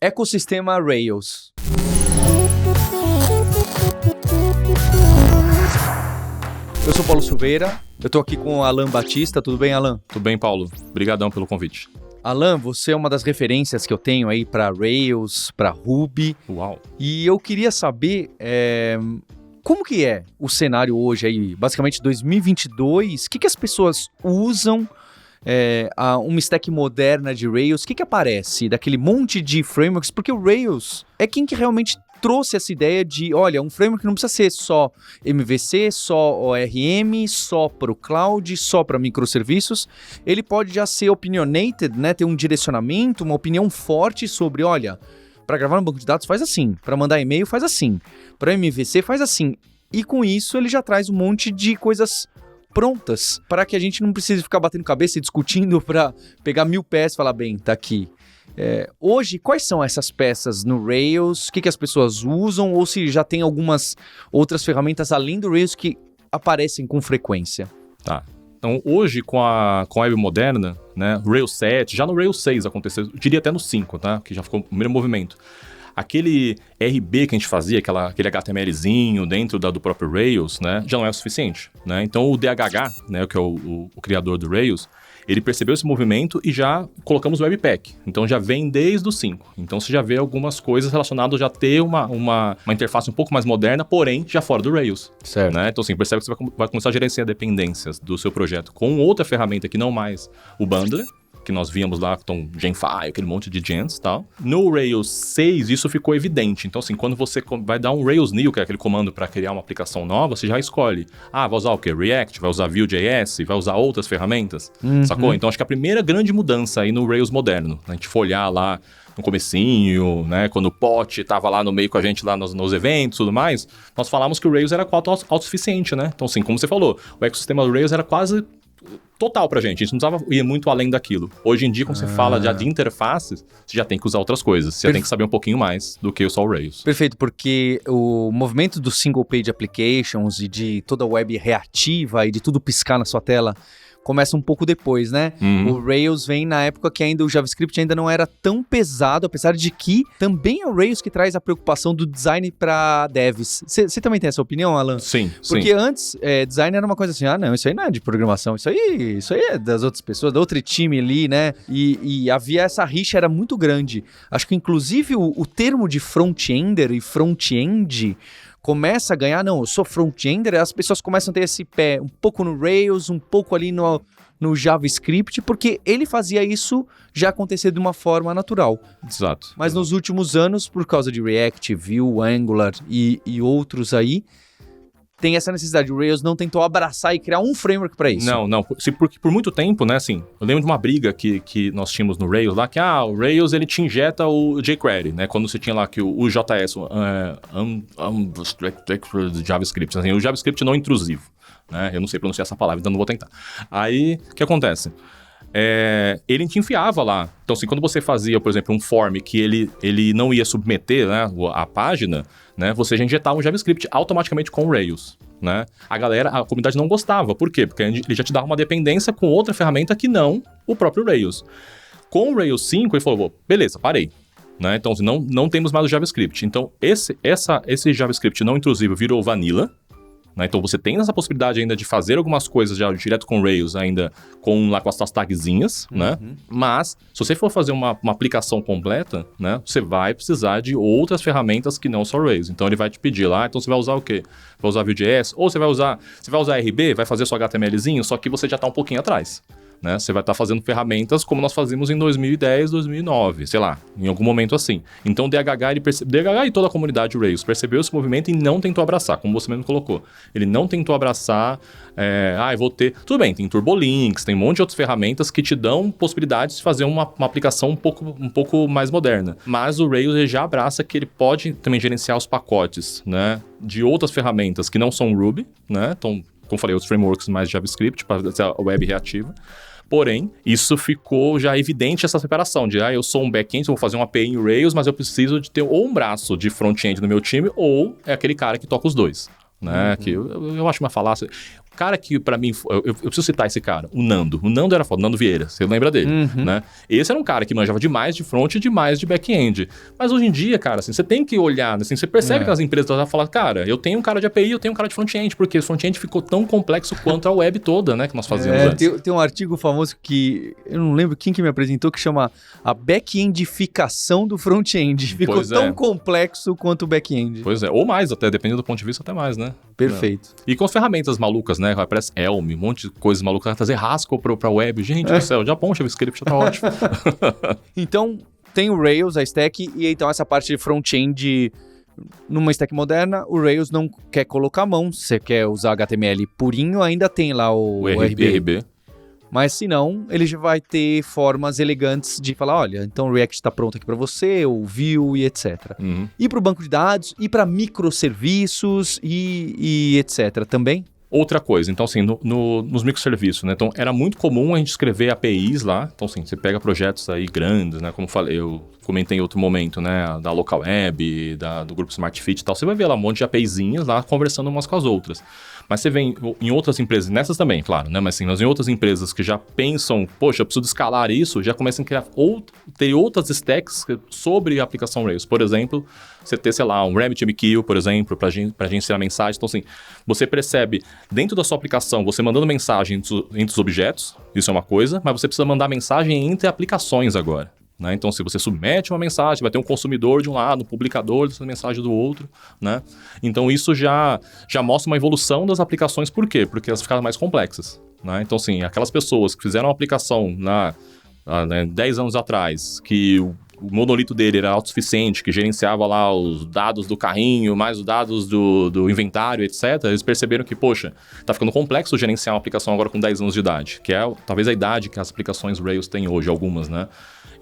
Ecossistema Rails. Eu sou Paulo Silveira, eu tô aqui com o Alan Batista. Tudo bem, Alan? Tudo bem, Paulo. Obrigadão pelo convite. Alan, você é uma das referências que eu tenho aí para Rails, para Ruby. Uau. E eu queria saber como que é o cenário hoje aí, basicamente 2022, o que as pessoas usam uma stack moderna de Rails, o que aparece daquele monte de frameworks, porque o Rails é quem que realmente trouxe essa ideia de, olha, um framework não precisa ser só MVC, só ORM, só para o cloud, só para microserviços, ele pode já ser opinionated, né, ter um direcionamento, uma opinião forte sobre, olha, para gravar no banco de dados faz assim, para mandar e-mail faz assim, para MVC faz assim, e com isso ele já traz um monte de coisas prontas, para que a gente não precise ficar batendo cabeça e discutindo para pegar 1000 peças e falar, bem, tá aqui. Hoje, quais são essas peças no Rails? O que as pessoas usam? Ou se já tem algumas outras ferramentas além do Rails que aparecem com frequência? Tá. Então, hoje, com a web moderna, né, Rails 7, já no Rails 6 aconteceu, eu diria até no 5, tá? Que já ficou o primeiro movimento. Aquele RB que a gente fazia, aquele HTMLzinho dentro do próprio Rails, né, já não é o suficiente, né? Então, o DHH, né, que é o criador do Rails, ele percebeu esse movimento e já colocamos o Webpack. Então, já vem desde o 5. Então, você já vê algumas coisas relacionadas a já ter uma interface um pouco mais moderna, porém, já fora do Rails. Certo. Né? Então, assim, percebe que você vai começar a gerenciar dependências do seu projeto com outra ferramenta que não mais o Bundler, que nós víamos lá com Genfile, aquele monte de gens e tal. No Rails 6, isso ficou evidente. Então, assim, quando você vai dar um Rails New, que é aquele comando para criar uma aplicação nova, você já escolhe. Vai usar o quê? React? Vai usar Vue.js? Vai usar outras ferramentas? Sacou? Então, acho que a primeira grande mudança aí no Rails moderno, a gente for olhar lá no comecinho, né, quando o Pote estava lá no meio com a gente lá nos eventos e tudo mais, nós falamos que o Rails era autossuficiente, né? Então, assim, como você falou, o ecossistema do Rails era quase total pra gente, a gente não precisava ir muito além daquilo. Hoje em dia, quando você fala já de interfaces, você já tem que usar outras coisas, você já tem que saber um pouquinho mais do que só o Rails. Perfeito, porque o movimento dos single page applications e de toda a web reativa e de tudo piscar na sua tela começa um pouco depois, né? O Rails vem na época que ainda o JavaScript ainda não era tão pesado, apesar de que também é o Rails que traz a preocupação do design para devs. Você também tem essa opinião, Alan? Sim. Porque antes, design era uma coisa assim, não, isso aí não é de programação, isso aí é das outras pessoas, da outro time ali, né? E havia essa rixa, era muito grande. Acho que inclusive o termo de front-ender e front-end começa a ganhar, não, eu sou front-ender, as pessoas começam a ter esse pé um pouco no Rails, um pouco ali no JavaScript, porque ele fazia isso já acontecer de uma forma natural. Exato. Mas nos últimos anos, por causa de React, Vue, Angular e outros aí, tem essa necessidade. O Rails não tentou abraçar e criar um framework para isso. Não. Porque por muito tempo, né, assim, eu lembro de uma briga que nós tínhamos no Rails lá, que o Rails, ele te injeta o jQuery, né, quando você tinha lá que o JS, JavaScript, assim, o JavaScript não intrusivo, né, eu não sei pronunciar essa palavra, então não vou tentar. Aí, o que acontece? Ele te enfiava lá. Então, assim, quando você fazia, por exemplo, um form que ele não ia submeter, né, a página, né, você já injetava um JavaScript automaticamente com o Rails, né? A comunidade não gostava. Por quê? Porque ele já te dava uma dependência com outra ferramenta que não o próprio Rails. Com o Rails 5, ele falou, beleza, parei. Né? Então, assim, não temos mais o JavaScript. Então, esse JavaScript não intrusivo virou vanilla. Né? Então você tem essa possibilidade ainda de fazer algumas coisas já direto com Rails, ainda com as suas tagzinhas, né? Mas se você for fazer uma aplicação completa, né, você vai precisar de outras ferramentas que não só Rails. Então ele vai te pedir lá, então você vai usar o quê? Vai usar Vue.js? Ou você vai usar RB, vai fazer seu HTMLzinho, só que você já está um pouquinho atrás. Né? Você vai estar fazendo ferramentas como nós fazíamos em 2010, 2009, sei lá, em algum momento assim. Então o DHH e toda a comunidade Rails percebeu esse movimento e não tentou abraçar, como você mesmo colocou. Ele não tentou abraçar, eu vou ter... Tudo bem, tem Turbolinks, tem um monte de outras ferramentas que te dão possibilidades de fazer uma aplicação um pouco mais moderna. Mas o Rails já abraça que ele pode também gerenciar os pacotes, né, de outras ferramentas que não são Ruby, né? Então, como falei, outros frameworks mais JavaScript para a web reativa. Porém, isso ficou já evidente, essa separação de, eu sou um back-end, eu vou fazer uma API em Rails, mas eu preciso de ter ou um braço de front-end no meu time, ou é aquele cara que toca os dois, né? Que eu acho uma falácia. cara que pra mim, eu preciso citar esse cara, o Nando. O Nando era foda, o Nando Vieira, você lembra dele, né? Esse era um cara que manjava demais de front e demais de back-end. Mas hoje em dia, cara, assim, você tem que olhar, assim, você percebe que as empresas já falam, cara, eu tenho um cara de API, eu tenho um cara de front-end, porque o front-end ficou tão complexo quanto a web toda, né, que nós fazíamos antes. Tem um artigo famoso que, eu não lembro quem que me apresentou, que chama a back-endificação do front-end. Ficou tão complexo quanto o back-end. Pois é, ou mais até, dependendo do ponto de vista, até mais, né? Perfeito. E com as ferramentas malucas, né? Aparece Elm, um monte de coisas malucas, vai trazer Haskell pra web. Gente do céu, já bom, JavaScript já tá ótimo. Então, tem o Rails, a stack, e então essa parte de front-end numa stack moderna, o Rails não quer colocar a mão. Você quer usar HTML purinho, ainda tem lá o RB. Mas se não, ele já vai ter formas elegantes de falar, olha, então o React está pronto aqui para você, o Vue e etc. E para o banco de dados, e para microserviços e etc. também. Outra coisa, então assim, nos microserviços, né? Então era muito comum a gente escrever APIs lá. Então assim, você pega projetos aí grandes, né? Como eu comentei em outro momento, né? Da Local Web, do grupo Smart Fit e tal. Você vai ver lá um monte de APIzinhas lá conversando umas com as outras. Mas você vê em outras empresas, nessas também, claro, né? Mas assim, em outras empresas que já pensam, poxa, eu preciso escalar isso, já começam a criar ter outras stacks sobre a aplicação Rails. Por exemplo, você ter, sei lá, um RabbitMQ, por exemplo, para gerenciar mensagem. Então assim, você percebe dentro da sua aplicação, você mandando mensagem entre os objetos, isso é uma coisa, mas você precisa mandar mensagem entre aplicações agora. Né? Então, se você submete uma mensagem, vai ter um consumidor de um lado, um publicador dessa mensagem do outro, né? Então, isso já mostra uma evolução das aplicações. Por quê? Porque elas ficaram mais complexas. Né? Então, assim, aquelas pessoas que fizeram uma aplicação 10 anos atrás, que o monolito dele era autossuficiente, que gerenciava lá os dados do carrinho, mais os dados do inventário, etc. Eles perceberam que, poxa, tá ficando complexo gerenciar uma aplicação agora com 10 anos de idade, que é talvez a idade que as aplicações Rails têm hoje, algumas, né?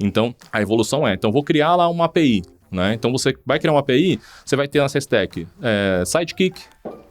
Então, a evolução então vou criar lá uma API, né? Então, você vai criar uma API, você vai ter nessa stack Sidekick,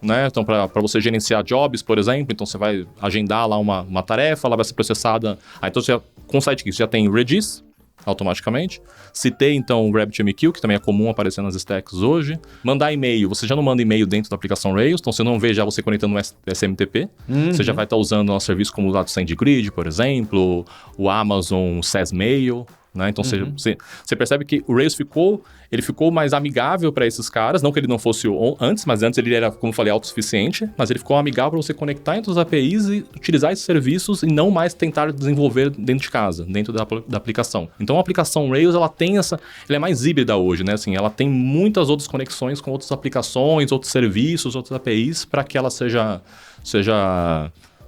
né? Então, para você gerenciar jobs, por exemplo, então você vai agendar lá uma tarefa, ela vai ser processada. Então, com Sidekick, você já tem Redis, automaticamente. Citei, então, o RabbitMQ, que também é comum aparecer nas stacks hoje. Mandar e-mail, você já não manda e-mail dentro da aplicação Rails, então você não vê já você conectando no SMTP. Você já vai estar usando um serviço como o lado SendGrid, por exemplo, o Amazon SesMail, né? Então você percebe que o Rails ficou mais amigável para esses caras, não que ele não fosse antes, mas antes ele era, como eu falei, autossuficiente, mas ele ficou amigável para você conectar entre os APIs e utilizar esses serviços e não mais tentar desenvolver dentro de casa, dentro da aplicação. Então a aplicação Rails, ela é mais híbrida hoje, né? Assim, ela tem muitas outras conexões com outras aplicações, outros serviços, outras APIs, para que ela seja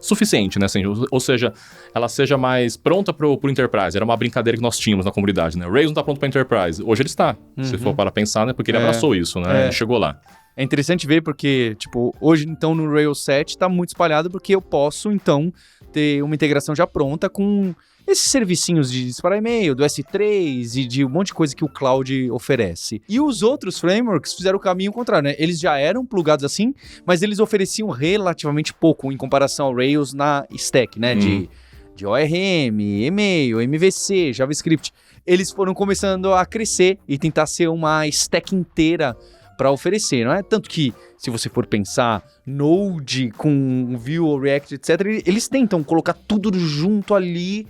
suficiente, né? Assim, ou seja, ela seja mais pronta pro Enterprise. Era uma brincadeira que nós tínhamos na comunidade, né? O Rails não tá pronto para Enterprise. Hoje ele está, se for para pensar, né? Porque ele abraçou isso, né? Ele chegou lá. É interessante ver porque, tipo, hoje, então, no Rails 7 tá muito espalhado porque eu posso, então, ter uma integração já pronta com esses servicinhos de disparar e-mail, do S3 e de um monte de coisa que o cloud oferece. E os outros frameworks fizeram o caminho contrário, né? Eles já eram plugados assim, mas eles ofereciam relativamente pouco em comparação ao Rails na stack, né? De ORM, e-mail, MVC, JavaScript. Eles foram começando a crescer e tentar ser uma stack inteira para oferecer, não é? Tanto que, se você for pensar, Node com Vue ou React, etc., eles tentam colocar tudo junto ali.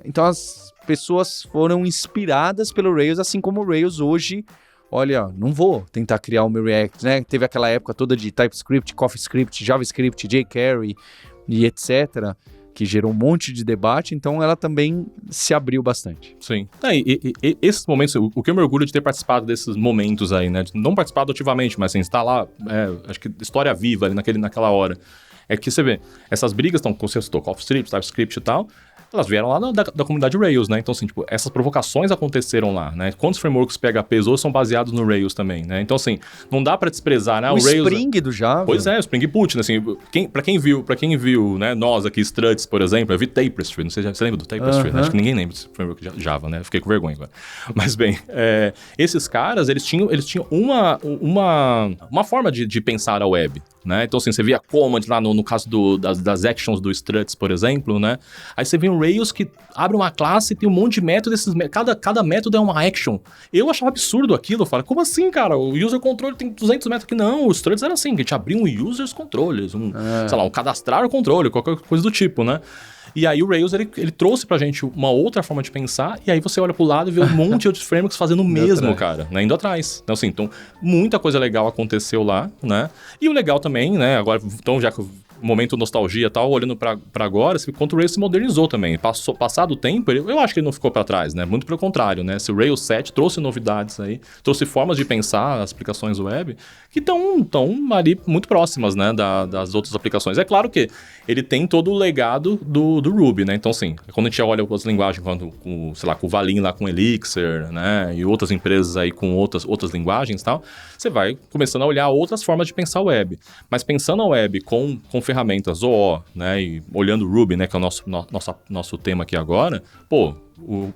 Então as pessoas foram inspiradas pelo Rails, assim como o Rails hoje, olha, não vou tentar criar o meu React, né? Teve aquela época toda de TypeScript, CoffeeScript, JavaScript, jQuery e etc., que gerou um monte de debate, então ela também se abriu bastante. Sim. E esses momentos, o que eu me orgulho de ter participado desses momentos aí, né? Não participado ativamente, mas assim, estar lá, acho que história viva ali naquela hora. É que você vê, essas brigas estão com o CoffeeScript, TypeScript e tal, elas vieram lá da comunidade Rails, né? Então, assim, tipo, essas provocações aconteceram lá, né? Quantos frameworks PHP hoje são baseados no Rails também, né? Então, assim, não dá pra desprezar, né? O Rails... Spring do Java. Pois é, o Spring Boot, né? Assim, pra quem viu, né? Nós aqui, Struts, por exemplo, eu vi Tapestry, não sei se você lembra do Tapestry, né? Acho que ninguém lembra desse framework de Java, né? Fiquei com vergonha agora. Mas, bem, esses caras, eles tinham uma forma de pensar a web, né? Então, assim, você via command lá no caso das actions do Struts, por exemplo, né? Aí você via um Rails que abre uma classe e tem um monte de métodos, cada método é uma action. Eu achava absurdo aquilo, eu falei, como assim, cara? O user control tem 200 métodos aqui. Não, os struts eram assim, que a gente abria um users controllers, sei lá, um cadastrar controle, qualquer coisa do tipo, né? E aí o Rails, ele trouxe pra gente uma outra forma de pensar, e aí você olha pro lado e vê um monte de outros frameworks fazendo o mesmo, cara, né? Indo atrás. Então, assim, muita coisa legal aconteceu lá, né? E o legal também, né? Agora, então, já que momento nostalgia e tal, olhando pra agora, quanto o Rails se modernizou também. Passado o tempo, eu acho que ele não ficou pra trás, né? Muito pelo contrário, né? Se o Rails 7 trouxe novidades aí, trouxe formas de pensar as aplicações web que estão ali muito próximas, né? Das outras aplicações. É claro que ele tem todo o legado do Ruby, né? Então, assim, quando a gente olha as linguagens, sei lá, com o Valin lá com Elixir, né? E outras empresas aí com outras linguagens e tal, você vai começando a olhar outras formas de pensar a web. Mas pensando a web com ferramentas OO, né, e olhando o Ruby, né, que é o nosso tema aqui agora, pô,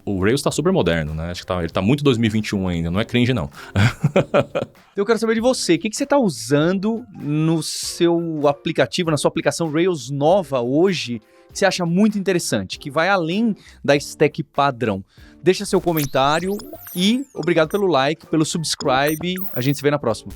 o Rails tá super moderno, né, acho que ele tá muito 2021 ainda, não é cringe não. Eu quero saber de você, o que você tá usando no seu aplicativo, na sua aplicação Rails nova hoje, que você acha muito interessante, que vai além da stack padrão. Deixa seu comentário e obrigado pelo like, pelo subscribe, a gente se vê na próxima.